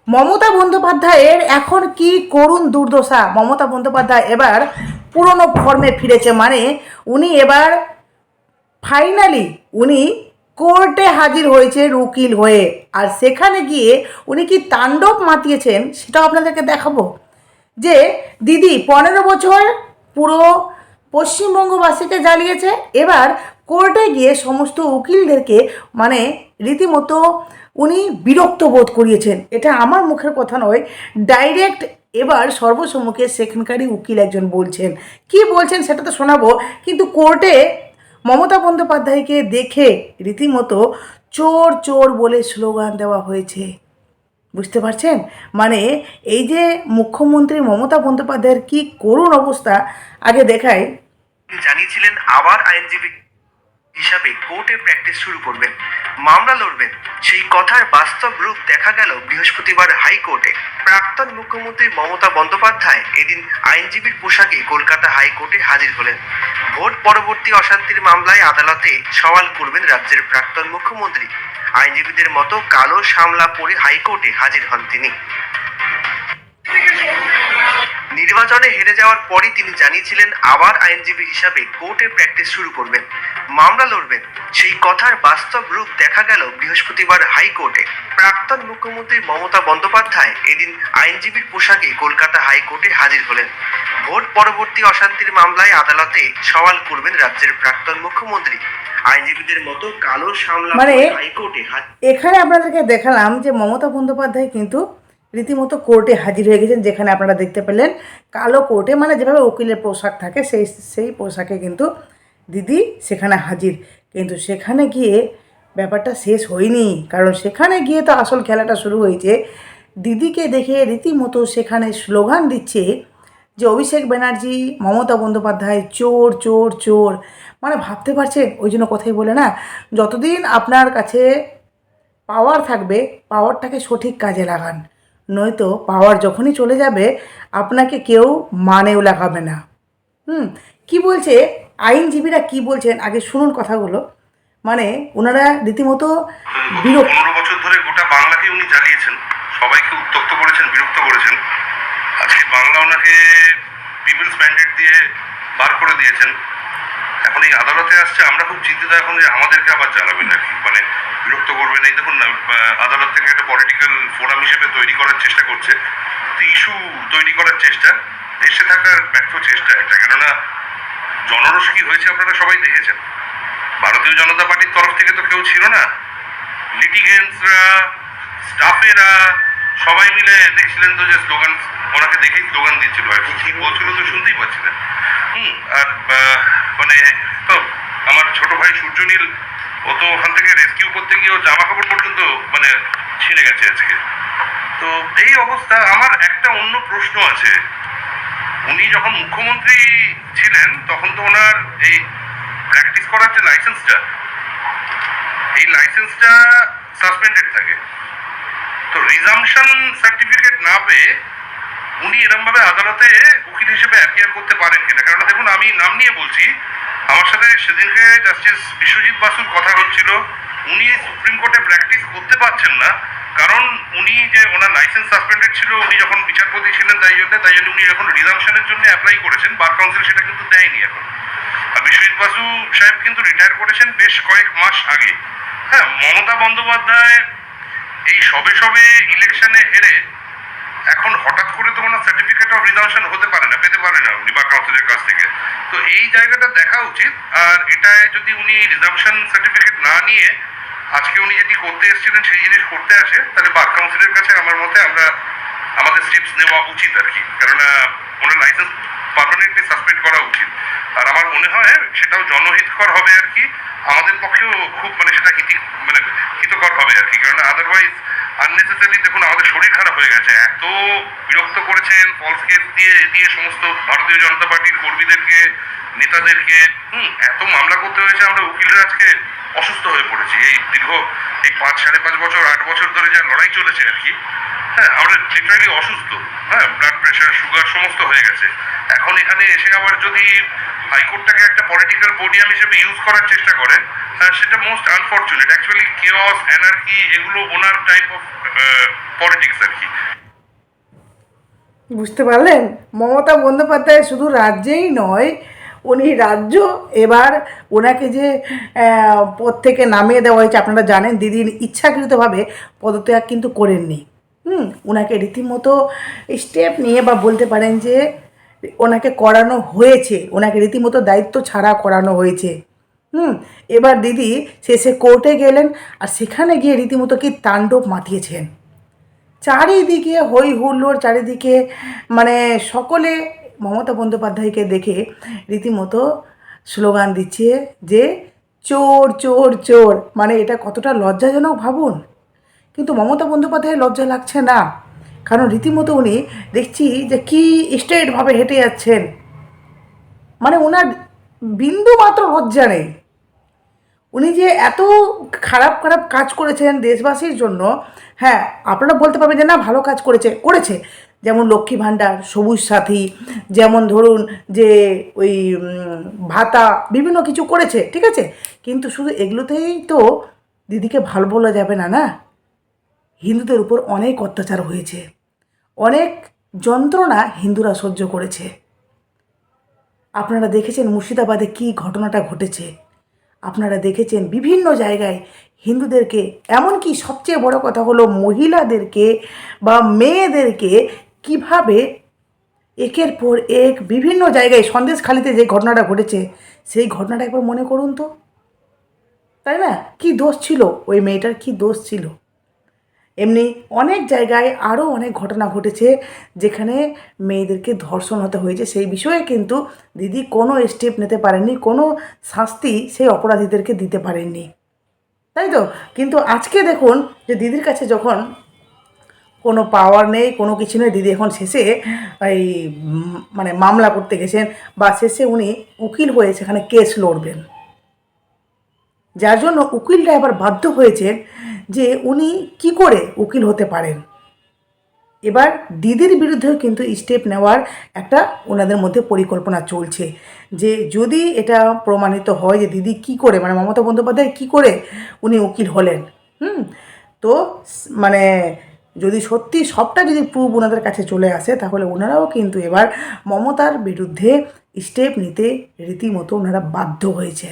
মমতা বন্দ্যোপাধ্যায়ের এখন কি করুণ দুর্দশা। মমতা বন্দ্যোপাধ্যায় এবার পুরনো ফর্মে ফিরেছে, মানে উনি এবার ফাইনালি উনি কোর্টে হাজির হয়েছেন উকিল হয়ে। আর সেখানে গিয়ে উনি কি তাণ্ডব মাতিয়েছেন সেটাও আপনাদেরকে দেখাবো। যে দিদি 15 বছর পুরো পশ্চিমবঙ্গবাসীকে জ্বালিয়েছে, এবার কোর্টে গিয়ে সমস্ত উকিলদেরকে মানে রীতিমতো উনি বিরক্ত বোধ করিয়েছেন। এটা আমার মুখের কথা নয়, ডাইরেক্ট এবার সর্বসম্মুখে সেখানকারই উকিল একজন বলছেন। কি বলছেন সেটা তো শোনাবো, কিন্তু কোর্টে মমতা বন্দ্যোপাধ্যায়কে দেখে রীতিমতো চোর চোর বলে স্লোগান দেওয়া হয়েছে। বুঝতে পারছেন? মানে এই যে মুখ্যমন্ত্রী মমতা বন্দ্যোপাধ্যায়ের কি করুণ অবস্থা, আগে দেখাই। জানিয়েছিলেন আবার আইনজীবী হিসাবে কোর্টে প্র্যাকটিস শুরু করবেন, মামলা লড়বেন। সেই কথার বাস্তব রূপ দেখা গেল বৃহস্পতিবার হাইকোর্টে। প্রাক্তন মুখ্যমন্ত্রী মমতা বন্দ্যোপাধ্যায় এদিন আইনজীবীর পোশাকে কলকাতা হাইকোর্টে হাজির হলেন। ভোট পরবর্তী অশান্তির মামলায় আদালতে সওয়াল করবেন রাজ্যের প্রাক্তন মুখ্যমন্ত্রী। আইনজীবীদের মতো কালো সামলা পরে হাইকোর্টে হাজির হন তিনি। নির্বাচনে হেরে যাওয়ার পরই তিনি জানিয়েছিলেন আবার আইনজীবী হিসাবে কোর্টে প্র্যাকটিস শুরু করবেন, মামলা লড়বেন। সেই কথার বাস্তব রূপ দেখা গেল বৃহস্পতিবার হাইকোর্টে। প্রাক্তন মুখ্যমন্ত্রী মমতা বন্দ্যোপাধ্যায় এদিন আইনজীবীর পোশাকে কলকাতা হাইকোর্টে হাজির হলেন। ভোট পরবর্তী অশান্তির মামলায় আদালতে সওয়াল করবেন রাজ্যের প্রাক্তন মুখ্যমন্ত্রী। আইনজীবীদের মতো কালো সামলা মানে হাইকোর্টে এখানে আপনাদেরকে দেখালাম যে মমতা বন্দ্যোপাধ্যায় কিন্তু রীতিমতো কোর্টে হাজির হয়ে গেছেন, যেখানে আপনারা দেখতে পেলেন কালো কোর্টে, মানে যেভাবে উকিলের পোশাক থাকে সেই সেই পোশাকে কিন্তু দিদি সেখানে হাজির। কিন্তু সেখানে গিয়ে ব্যাপারটা শেষ হয়নি, কারণ সেখানে গিয়ে তো আসল খেলাটা শুরু হয়েছে। দিদিকে দেখে রীতিমতো সেখানে স্লোগান দিচ্ছে যে অভিষেক ব্যানার্জি, মমতা বন্দ্যোপাধ্যায় চোর চোর চোর। মানে ভাবতে পারছেন, ওই জন্য কথাই বলে না, যতদিন আপনার কাছে পাওয়ার থাকবে পাওয়ারটাকে সঠিক কাজে লাগান, নয়তো পাওয়ার যখনই চলে যাবে আপনাকে কেউ মানেও লাগাবে না। কি বলছে আইনজীবীরা, কি বলছেন আগে শুনুন কথাগুলো। মানে ওনারা রীতিমতো 15 বছর ধরে গোটা বাংলাকে উনি জ্বালিয়েছেন, সবাইকে উত্তক্ত করেছেন, বিরক্ত করেছেন। আজকে বাংলা ওনাকে পিপলস ম্যান্ডেট দিয়ে বার করে দিয়েছেন। এখন এই আদালতে আসছে, আমরা খুব চিন্তিত এখন যে আমাদেরকে আবার জ্বালাবেন আর কি, মানে বিরক্ত করবেন। এই দেখুন না, আদালত থেকে একটা পলিটিক্যাল ফোরাম হিসেবে তৈরি করার চেষ্টা করছে, তো ইস্যু তৈরি করার চেষ্টা, দেশে থাকার ব্যর্থ চেষ্টা একটা। কেননা জনরস কি হয়েছে আপনারা সবাই দেখেছেন। ভারতীয় জনতা পার্টির তরফ থেকে তো কেউ ছিল না, লিটিগেন্টসরা, স্টাফেরা সবাই মিলে দেখছিলেন তো যে স্লোগান, ওনাকে দেখেই স্লোগান দিচ্ছিল আর কি বলছিল তো শুনতেই পাচ্ছিলেন। আর মানে তো আমার ছোট ভাই সূর্যনীল, ও তো ওখান থেকে রেস্কিউ করতে গিয়েও জামা কাপড় পর্যন্ত মানে ছিঁড়ে গেছে আজকে। তো এই অবস্থা। আমার একটা অন্য প্রশ্ন আছে, উনি যখন মুখ্যমন্ত্রী ছিলেন তখন তো ওনার এই প্র্যাকটিস করার যে লাইসেন্সটা, এই লাইসেন্সটা সাসপেন্ডেড থাকে। তো রিজাম্পশন সার্টিফিকেট না পেয়ে উনি এরমভাবে আদালতে উকিল হিসেবে অ্যাপিয়ার করতে পারেন কিনা? কারণ দেখুন, আমি নাম নিয়ে বলছি, আমার সাথে সেদিনকে জাস্টিস বিশ্বজিৎ বাসুর কথা হচ্ছিল। উনি সুপ্রিম কোর্টে প্র্যাকটিস করতে পারছেন না, কারণ উনি যে ওনার লাইসেন্স সাসপেন্ডেড ছিল উনি যখন বিচারপতি ছিলেন, তাই জন্য উনি যখন রিজাম্পশনের জন্য অ্যাপ্লাই করেছেন, বার কাউন্সিল সেটা কিন্তু দেয়নি এখন। আর বিশ্বজিৎ বাসু সাহেব কিন্তু রিটায়ার করেছেন বেশ কয়েক মাস আগে। হ্যাঁ, মমতা বন্দ্যোপাধ্যায় এই সবে সবে ইলেকশনে হেরে এখন হঠাৎ করে তো ওনার সার্টিফিকেট অফ রিজাম্পশন হতে পারে না, পেতে পারে না উনি বার কাউন্সিলের কাছ থেকে। তো এই জায়গাটা দেখা উচিত। আর এটায় যদি উনি রিজাম্পশন সার্টিফিকেট না নিয়ে আজকে উনি যদি করতে এসেছিলেন সেই জিনিস করতে আসে, তাহলে বার কাউন্সিলের কাছে আমার মতে আমাদের স্টেপস নেওয়া উচিত আর কি। কেননা ওনার লাইসেন্স পার্মানেন্টলি সাসপেন্ড করা উচিত। আর আমার মনে হয় সেটাও জনহিতকর হবে আর কি, আমাদের পক্ষেও খুব মানে সেটা হিতকর হবে আর কি। কারণ আদারওয়াইজ আননেসেসারি দেখুন আমাদের শরীর খারাপ হয়ে গেছে, এত বিরক্ত করেছেন ফলস কেস দিয়ে সমস্ত ভারতীয় জনতা পার্টির কর্মীদেরকে, নেতাদেরকে এত মামলা করতে হয়েছে, আমরা উকিলরা আজকে অসুস্থ হয়ে পড়েছি। এই দীর্ঘ এই 5-5.5 বছর 8 বছর ধরে যা লড়াই চলেছে আর কি, হ্যাঁ আমরা লিটারালি অসুস্থ। হ্যাঁ, ব্লাড প্রেশার, সুগার সমস্ত হয়ে গেছে। এখন এখানে এসে আবার যদি হাইকোর্টটাকে একটা পলিটিক্যাল পোডিয়াম হিসেবে ইউজ করার চেষ্টা করে, সেটা most unfortunate. Actually chaos, anarchy এগুলো ওনার টাইপ অফ পলিটিক্স আর কি। বুঝতে পারলেন, মমতা বন্দ্যোপাধ্যায় শুধু রাজ্যেই নয়, উনি রাজ্য এবার ওনাকে যে পদ থেকে নামিয়ে দেওয়া হয়েছে, আপনারা জানেন দিদির ইচ্ছাকৃতভাবে পদত্যাগ কিন্তু করেননি। ওনাকে রীতিমতো স্টেপ নিয়ে বা বলতে পারেন যে ওনাকে করানো হয়েছে, ওনাকে রীতিমতো দায়িত্ব ছাড়া করানো হয়েছে। এবার দিদি শেষে কোর্টে গেলেন, আর সেখানে গিয়ে রীতিমতো কি তাণ্ডব মাতিয়েছেন। চারিদিকে হই হুল্লোড়, চারিদিকে মানে সকলে মমতা বন্দ্যোপাধ্যায়কে দেখে রীতিমতো স্লোগান দিচ্ছে যে চোর চোর চোর। মানে এটা কতটা লজ্জাজনক ভাবুন। কিন্তু মমতা বন্দ্যোপাধ্যায়ের লজ্জা লাগছে না, কারণ রীতিমতো উনি দেখছি যে কি স্ট্রেটভাবে হেঁটে যাচ্ছেন, মানে ওনার বিন্দু মাত্র লজ্জা নেই। উনি যে এত খারাপ খারাপ কাজ করেছেন দেশবাসীর জন্য, হ্যাঁ আপনারা বলতে পারবেন যে না ভালো কাজ করেছে, যেমন লক্ষ্মী ভাণ্ডার, সবুজ সাথী, যেমন ধরুন যে ওই ভাতা, বিভিন্ন কিছু করেছে, ঠিক আছে। কিন্তু শুধু এগুলোতেই তো দিদিকে ভালো বলা যাবে না, না। হিন্দুদের উপর অনেক অত্যাচার হয়েছে, অনেক যন্ত্রণা হিন্দুরা সহ্য করেছে। আপনারা দেখেছেন মুর্শিদাবাদে কী ঘটনাটা ঘটেছে, আপনারা দেখেছেন বিভিন্ন জায়গায় হিন্দুদেরকে, এমনকি সবচেয়ে বড় কথা হলো মহিলাদেরকে বা মেয়েদেরকে কিভাবে একের পর এক বিভিন্ন জায়গায়, সন্দেশখালিতে যে ঘটনাটা ঘটেছে সেই ঘটনাটা একবার মনে করুন তো, তাই না? কী দোষ ছিল ওই মেয়েটার, কী দোষ ছিল? এমনি অনেক জায়গায় আরও অনেক ঘটনা ঘটেছে যেখানে মেয়েদেরকে ধর্ষণ হতে হয়েছে, সেই বিষয়ে কিন্তু দিদি কোনো স্টেপ নিতে পারেননি, কোনো শাস্তি সেই অপরাধীদেরকে দিতে পারেননি, তাই তো। কিন্তু আজকে দেখুন যে দিদির কাছে যখন কোনো পাওয়ার নেই, কোনো কিছু নেই, দিদি এখন শেষে এই মানে মামলা করতে গেছেন, বা শেষে উনি উকিল হয়ে সেখানে কেস লড়বেন, যার জন্য উকিলরা এবার বাধ্য হয়েছেন যে উনি কি করে উকিল হতে পারেন। এবার দিদির বিরুদ্ধেও কিন্তু স্টেপ নেওয়ার একটা ওনাদের মধ্যে পরিকল্পনা চলছে, যে যদি এটা প্রমাণিত হয় যে দিদি কি করে, মানে মমতা বন্দ্যোপাধ্যায় কি করে উনি উকিল হলেন, তো মানে যদি সত্যি সবটা যদি প্রুফ ওনাদের কাছে চলে আসে, তাহলে ওনারাও কিন্তু এবার মমতার বিরুদ্ধে স্টেপ নিতে রীতিমতো ওনারা বাধ্য হয়েছে।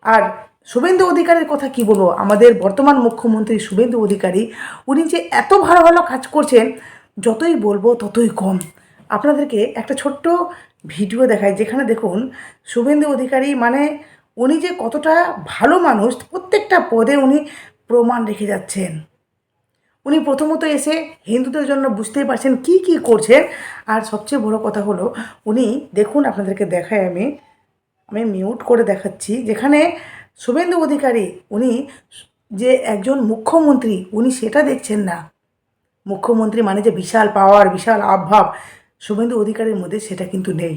আর শুভেন্দু অধিকারীর কথা কি বলবো, আমাদের বর্তমান মুখ্যমন্ত্রী শুভেন্দু অধিকারী, উনি যে এত ভালো ভালো কাজ করছেন, যতই বলবো ততই কম। আপনাদেরকে একটা ছোট্ট ভিডিও দেখায়, যেখানে দেখুন শুভেন্দু অধিকারী মানে উনি যে কতটা ভালো মানুষ, প্রত্যেকটা পদে উনি প্রমাণ রেখে যাচ্ছেন। উনি প্রথমত এসে হিন্দুদের জন্য বুঝতেই পারছেন কি কি করছেন। আর সবচেয়ে বড় কথা হলো উনি দেখুন, আপনাদেরকে দেখায়, আমি মিউট করে দেখাচ্ছি, যেখানে শুভেন্দু অধিকারী উনি যে একজন মুখ্যমন্ত্রী, উনি সেটা দেখছেন না। মুখ্যমন্ত্রী মানে যে বিশাল পাওয়ার, বিশাল আবভাব, শুভেন্দু অধিকারীর মধ্যে সেটা কিন্তু নেই।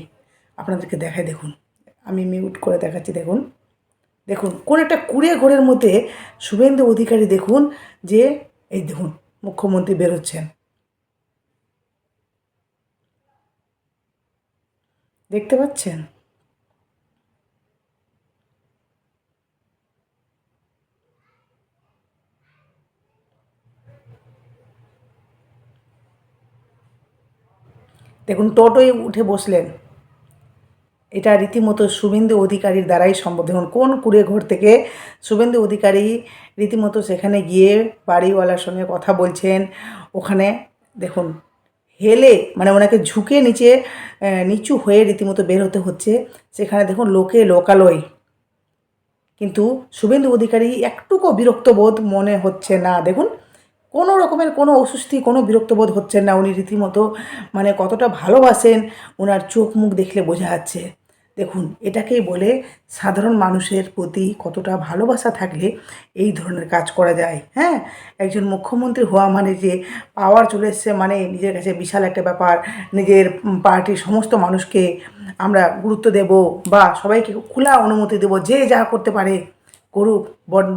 আপনাদেরকে দেখায়, দেখুন আমি মিউট করে দেখাচ্ছি, দেখুন দেখুন কোন একটা কুড়ে ঘরের মধ্যে শুভেন্দু অধিকারী, দেখুন যে এই দেখুন মুখ্যমন্ত্রী বেরোচ্ছেন, দেখতে পাচ্ছেন? দেখুন টোটোয় উঠে বসলেন, এটা রীতিমতো শুভেন্দু অধিকারীর দ্বারাই সম্ভব। দেখুন কোন কুড়ে ঘর থেকে শুভেন্দু অধিকারী রীতিমতো সেখানে গিয়ে বাড়িওয়ালার সঙ্গে কথা বলছেন। ওখানে দেখুন হেলে, মানে ওনাকে ঝুঁকে নিচু হয়ে রীতিমতো বের হতে হচ্ছে। সেখানে দেখুন লোকে লোকালয়, কিন্তু শুভেন্দু অধিকারী একটুকু বিরক্তবোধ মনে হচ্ছে না। দেখুন কোনো রকমের কোনো অস্বস্তি, কোনো বিরক্তবোধ হচ্ছেন না। উনি রীতিমতো মানে কতটা ভালোবাসেন, ওনার চোখ মুখ দেখলে বোঝা যাচ্ছে। দেখুন, এটাকেই বলে সাধারণ মানুষের প্রতি কতটা ভালোবাসা থাকলে এই ধরনের কাজ করা যায়। হ্যাঁ, একজন মুখ্যমন্ত্রী হওয়া মানে যে পাওয়ার চলে এসছে মানে নিজের কাছে বিশাল একটা ব্যাপার, নিজের পার্টির সমস্ত মানুষকে আমরা গুরুত্ব দেব বা সবাইকে খোলা অনুমতি দেব, যে যা করতে পারে করুক,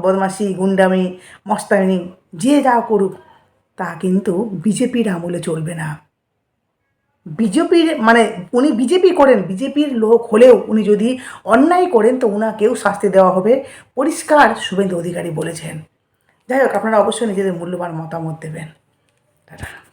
বদমাশি, গুন্ডামি, মস্তানি, যে যা করুক, তা কিন্তু বিজেপির আমলে চলবে না। বিজেপির মানে উনি বিজেপি করেন, বিজেপির লোক হলেও উনি যদি অন্যায় করেন তো উনাকেও শাস্তি দেওয়া হবে, পরিষ্কার শুভেন্দু অধিকারী বলেছেন। যাই হোক, আপনারা অবশ্যই নিজেদের মূল্যবান মতামত দেবেন। টাটা।